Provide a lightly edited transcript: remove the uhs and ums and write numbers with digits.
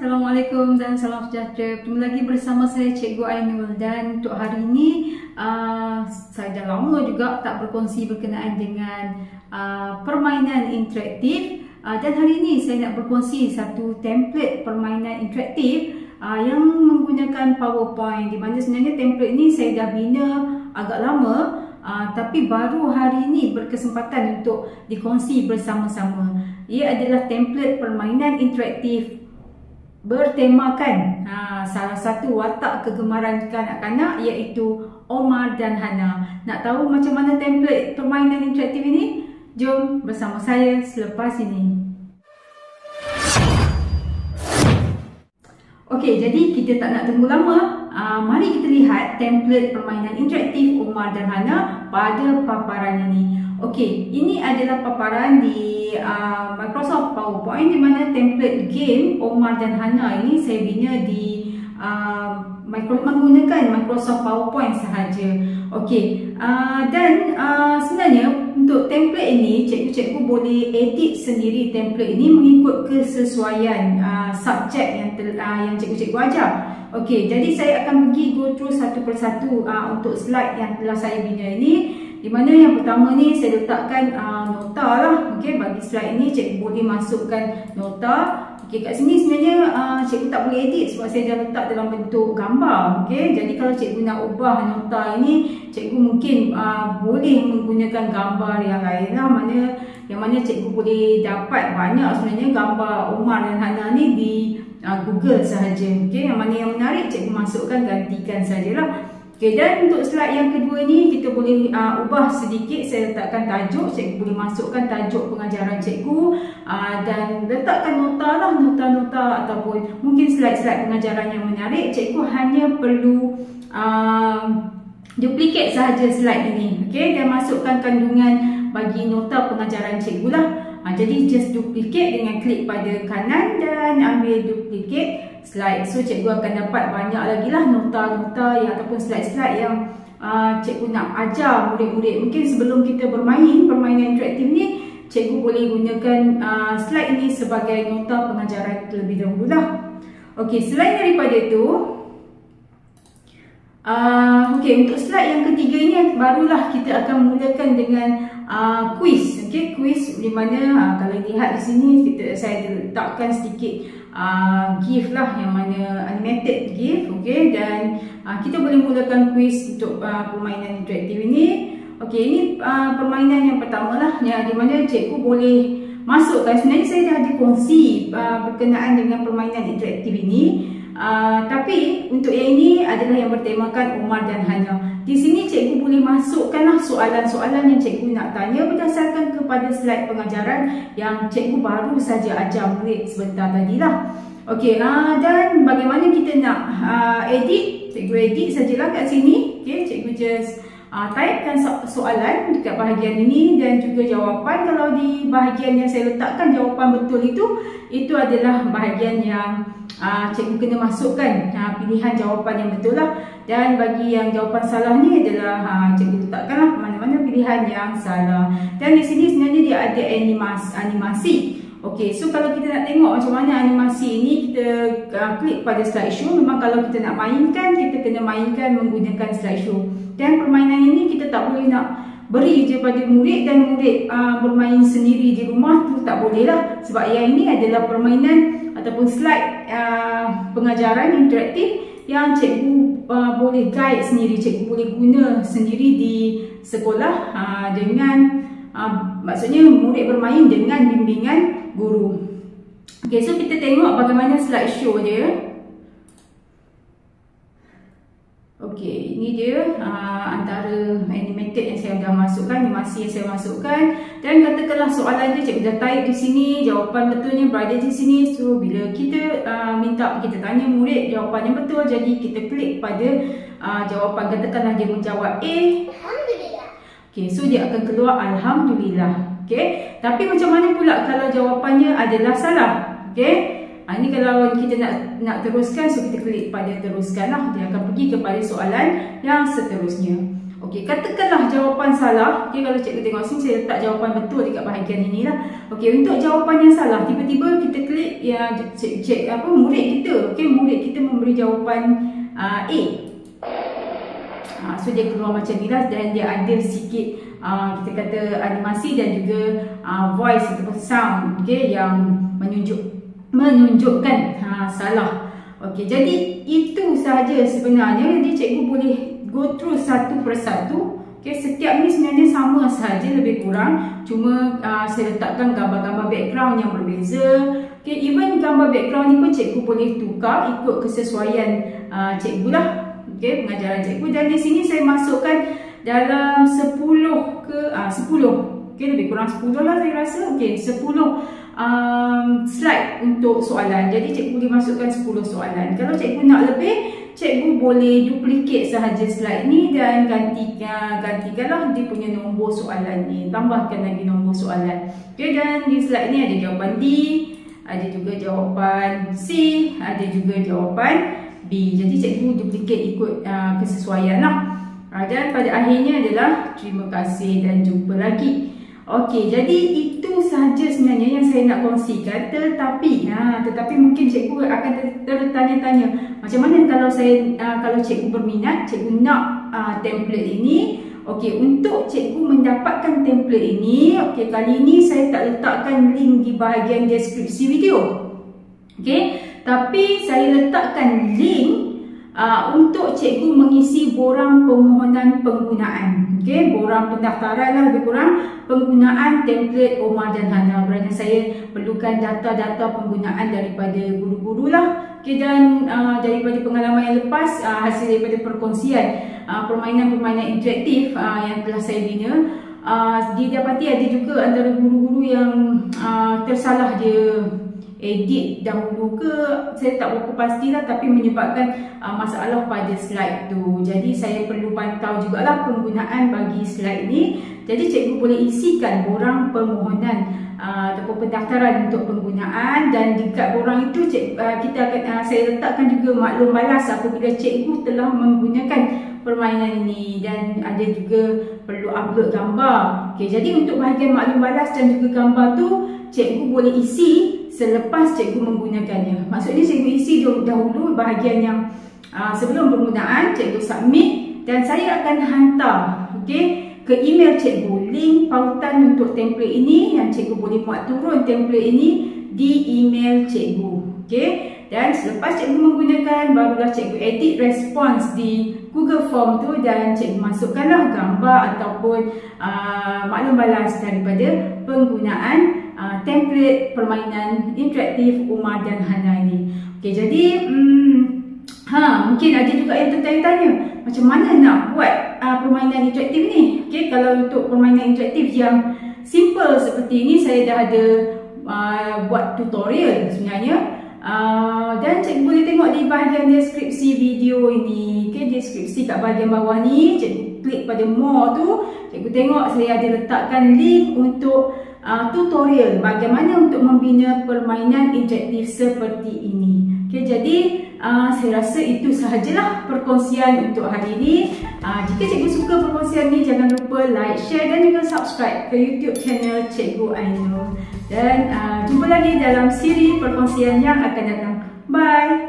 Assalamualaikum dan salam sejahtera. Bertemu lagi bersama saya Cikgu Ainul, dan untuk hari ini saya dah lama juga tak berkongsi berkenaan dengan permainan interaktif, dan hari ini saya nak berkongsi satu template permainan interaktif yang menggunakan PowerPoint, di mana sebenarnya template ni saya dah bina agak lama, tapi baru hari ini berkesempatan untuk dikongsi bersama-sama. Ia adalah template permainan interaktif bertemakan salah satu watak kegemaran kanak-kanak, iaitu Omar dan Hana. Nak tahu macam mana template permainan interaktif ini? Jom bersama saya selepas ini. Okey, jadi kita tak nak tunggu lama. Mari kita lihat template permainan interaktif Omar dan Hana pada paparan ini. Okey, ini adalah paparan di Microsoft PowerPoint, di mana template game Omar dan Hana ini saya bina di menggunakan Microsoft PowerPoint sahaja. Okey, dan sebenarnya untuk template ini cikgu-cikgu boleh edit sendiri template ini mengikut kesesuaian subjek yang cikgu-cikgu ajar. Okey, jadi saya akan pergi go through satu persatu untuk slide yang telah saya bina ini. Di mana yang pertama ni saya letakkan nota lah. Okey, bagi slide ini cikgu boleh masukkan nota. Okey, kat sini sebenarnya cikgu tak boleh edit sebab saya dah letak dalam bentuk gambar. Okey, jadi kalau cikgu nak ubah nota ini, cikgu mungkin boleh menggunakan gambar yang lain lah, mana cikgu boleh dapat banyak sebenarnya gambar Omar dan Hana ni di Google sahaja. Okey, yang mana yang menarik cikgu masukkan, gantikan sajalah. Okay, dan untuk slide yang kedua ni kita boleh ubah sedikit. Saya letakkan tajuk, cikgu boleh masukkan tajuk pengajaran cikgu dan letakkan nota lah, nota-nota ataupun mungkin slide-slide pengajaran yang menarik. Cikgu hanya perlu duplicate sahaja slide ini, okay? Dan masukkan kandungan bagi nota pengajaran cikgu lah. Jadi just duplicate dengan klik pada kanan dan ambil duplicate slide. So cikgu akan dapat banyak lagi lah nota-nota ataupun slide-slide yang cikgu nak ajar murid-murid. Mungkin sebelum kita bermain permainan interaktif ni, cikgu boleh gunakan slide ini sebagai nota pengajaran terlebih dahulu lah. Okey, selain daripada itu, okey, untuk slide yang ketiga ini barulah kita akan mulakan dengan quiz. Okey, quiz di mana kalau lihat di sini saya letakkan sedikit GIF lah, yang mana animated GIF. Okey, dan kita boleh mulakan quiz untuk permainan interaktif ini. Okey, ini permainan yang pertama lah, yang di mana cikgu boleh masukkan. Sebenarnya saya dah ada kongsi berkenaan dengan permainan interaktif ini. Tapi untuk yang ini adalah yang bertemakan Omar dan Hana. Di sini cikgu boleh masukkanlah soalan-soalan yang cikgu nak tanya berdasarkan kepada slide pengajaran yang cikgu baru saja ajar murid sebentar tadi lah. Okey, dan bagaimana kita nak edit? Cikgu edit sajalah kat sini. Okey, cikgu just typekan soalan dekat bahagian ini dan juga jawapan. Kalau di bahagian yang saya letakkan jawapan betul itu adalah bahagian yang cikgu kena masukkan pilihan jawapan yang betul lah. Dan bagi yang jawapan salah ni adalah cikgu letakkanlah mana-mana pilihan yang salah. Dan di sini sebenarnya dia ada animasi. Okey, so kalau kita nak tengok macam mana animasi ini, kita klik pada slideshow. Memang kalau kita nak mainkan, kita kena mainkan menggunakan slideshow. Dan permainan ini kita tak boleh nak beri je pada murid dan murid bermain sendiri di rumah, tu tak boleh lah. Sebab yang ini adalah permainan ataupun slide pengajaran interaktif yang cikgu boleh guide sendiri, cikgu boleh guna sendiri di sekolah dengan maksudnya murid bermain dengan bimbingan guru. Okey, so kita tengok bagaimana slideshow dia. Okey, ini dia antara animated yang saya dah masukkan, animasi yang saya masukkan. Dan katakanlah soalan dia cikgu dah type di sini, jawapan betulnya berada di sini. So bila kita kita tanya murid jawapan yang betul, jadi kita klik pada jawapan. Katakanlah dia menjawab A, Alhamdulillah. Okey, so dia akan keluar Alhamdulillah. Okey, tapi macam mana pula kalau jawapannya adalah salah? Okey, ini kalau kita nak teruskan, so kita klik pada teruskan lah. Dia akan pergi kepada soalan yang seterusnya. Okey, katakanlah jawapan salah. Okey, kalau cikgu tengok sini saya letak jawapan betul dekat bahagian ini lah. Okey, untuk jawapan yang salah, tiba-tiba kita klik yang murid kita. Okey, murid kita memberi jawapan A. So dia keluar macam ni lah, dan dia ada sikit kita kata animasi dan juga voice ataupun sound, okey, yang menunjukkan salah. Okey, jadi itu sahaja sebenarnya. Jadi cikgu boleh go through satu persatu. Okey, setiap ni sebenarnya sama sahaja lebih kurang, cuma saya letakkan gambar-gambar background yang berbeza. Okey, even gambar background ni pun cikgu boleh tukar ikut kesesuaian cikgu lah. Okey, pengajaran cikgu. Dan di sini saya masukkan dalam 10 ke 10. Okey, lebih kurang 10 lah saya rasa. Okey, 10 slide untuk soalan. Jadi cikgu boleh masukkan 10 soalan. Kalau cikgu nak lebih, cikgu boleh duplicate sahaja slide ni dan gantikanlah dia punya nombor soalan ni. Tambahkan lagi nombor soalan. Okey, dan di slide ni ada jawapan D, ada juga jawapan C, ada juga jawapan B. Jadi cikgu duplicate ikut kesesuaian lah. Dan pada akhirnya adalah terima kasih dan jumpa lagi. Okey, jadi itu sahaja sebenarnya yang saya nak kongsikan. Tetapi mungkin cikgu akan tertanya-tanya, macam mana kalau cikgu berminat, cikgu nak template ini. Okey, untuk cikgu mendapatkan template ini, okey, kali ini saya tak letakkan link di bahagian deskripsi video. Okey, tapi saya letakkan link untuk cikgu mengisi borang permohonan penggunaan. Okey, borang pendaftaran lah lebih kurang penggunaan template Omar dan Hana, kerana saya perlukan data-data penggunaan daripada guru-guru lah. Okey, dan daripada pengalaman yang lepas, hasil daripada perkongsian permainan-permainan interaktif yang telah saya bina, didapati ada juga antara guru-guru yang tersalah dia edit dahulu ke, saya tak berapa pastilah, tapi menyebabkan masalah pada slide tu. Jadi saya perlu pantau jugalah penggunaan bagi slide ni. Jadi cikgu boleh isikan borang permohonan ataupun pendaftaran untuk penggunaan, dan dekat borang itu saya letakkan juga maklum balas apabila cikgu telah menggunakan permainan ini, dan ada juga perlu upload gambar. Okey, jadi untuk bahagian maklum balas dan juga gambar tu cikgu boleh isi selepas cikgu menggunakannya. Maksudnya cikgu isi dahulu bahagian yang sebelum penggunaan, cikgu submit, dan saya akan hantar ke email cikgu link pautan untuk template ini, yang cikgu boleh muat turun template ini di email cikgu. Dan selepas cikgu menggunakan, barulah cikgu edit response di Google Form tu, dan cikgu masukkanlah gambar ataupun maklum balas daripada penggunaan template permainan interaktif Omar dan Hana ini. Okey, jadi mungkin ada juga yang tertanya-tanya, macam mana nak buat permainan interaktif ni? Okey, kalau untuk permainan interaktif yang simple seperti ini, saya dah ada buat tutorial sebenarnya. Dan cikgu boleh tengok di bahagian deskripsi video ini. Okey, deskripsi kat bahagian bawah ni, cikgu klik pada more tu, cikgu tengok saya ada letakkan link untuk tutorial bagaimana untuk membina permainan interaktif seperti ini. Okey, jadi saya rasa itu sahajalah perkongsian untuk hari ini. Jika cikgu suka perkongsian ni, jangan lupa like, share dan juga subscribe ke YouTube channel Cikgu Ainul. Dan jumpa lagi dalam siri perkongsian yang akan datang. Bye!